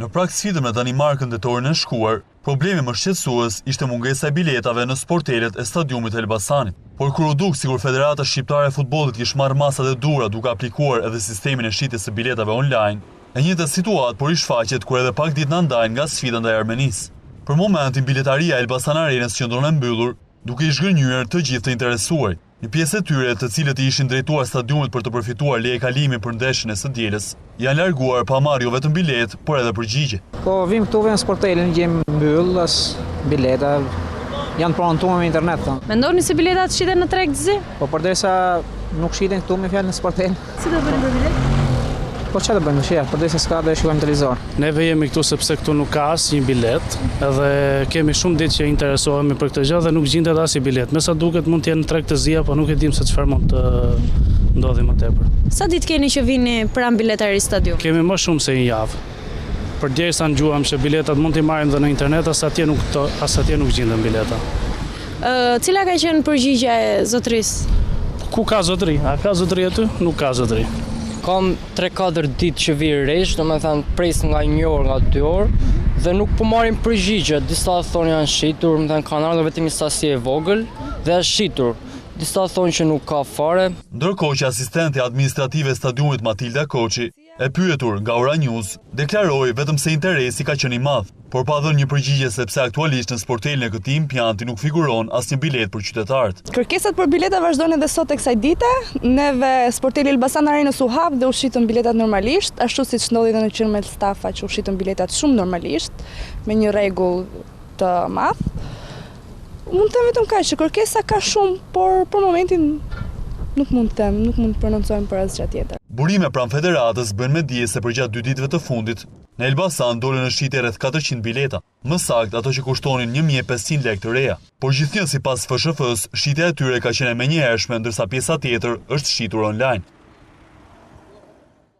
Në prag sfidën me Danimarkën dhe Torin e Shkuar, problemi më shqetësues ishte mungesa e biletave në sportelet e stadiumit Elbasanit. Por kur u duk sikur Federata Shqiptare e Futbollit kishte marrë masat e dhura duke aplikuar edhe sistemin e shitjes së biletave online, e njëjta situatë por i shfaqet kur edhe pak ditë na ndajnë nga sfida ndaj Armenisë. Për momentin biletaria e Elbasan Arenës qëndron e mbyllur, duke i zhgënjur të gjithë të interesuar. Një pjesë e tyre, të cilët i ishin drejtuar stadiumit për të përfituar leje kalimi për ndeshjen e së dielës, janë larguar pa marrë jo vetëm bilet, por edhe përgjigje. Po vim këtu në sportelin, gjejmë mbyll, as bileta janë prontuar me internet. Mendoni se biletat shiten në tregëzi? Po përderisa nuk shiten këtu me fjalë në sportel. Si do bëni për bilet? Po çfarë do bëjmë shija, përderisa s'ka do shikojmë televizor. Neve jemi këtu sepse këtu nuk ka asnjë bilet, edhe kemi shumë ditë që interesohemi për këtë gjë dhe nuk gjendet asnjë bilet. Me sa duket mund të jenë në tregtëzia, po nuk e dim se çfarë mund të ndodhi më tepër. Sa ditë keni që vini pranë biletari stadium? Kemi më shumë se një javë. Përderisa ngjuam se biletat mund t'i marrim dhe në internet, as atje nuk gjenden bileta. Cila ka qenë përgjigjja e zotërisë? Ku ka zotëri? A ka zotëri aty? Nuk ka zotëri. Kam 3-4 ditë që vi resh, domethënë pres nga 1 orë, nga 2 orë, dhe nuk po marrim përgjigje. Disa thonë janë shitur, domethënë kanë ardhur vetëm një sasi e vogël dhe është shitur. Disa thonë që nuk ka fare. Ndërkohë që asistenti administrative e stadiumit Matilda Koçi, e pyetur nga Ora News, deklaroi vetëm se interesi ka qenë i madh, por pa dhënë një përgjigje sepse aktualisht në sportelin e këtij impianti nuk figuron asnjë bilet për qytetarët. Kërkesat për bileta vazhdojnë edhe sot e kësaj dite. Neve sporteli Elbasan Arenës u hap dhe u shitën biletat normalisht, ashtu siç ndodhi edhe në qendrën e stafa që u shitën biletat shumë normalisht, me një rregull të madh. Mund të them vetëm kaq që kërkesa ka shumë, por për momentin nuk mund të prononcojmë për asgjë tjetër. Burime pranë federatës bën me dije se përgjatë 2 ditëve të fundit, në Elbasan dolën në shitje rreth 400 bileta, më saktë ato që kushtonin 1500 lekë të reja. Por gjithnjë sipas FSHF-s, shitja e tyre ka qenë e menjëhershme, ndërsa pjesa tjetër është shitur online.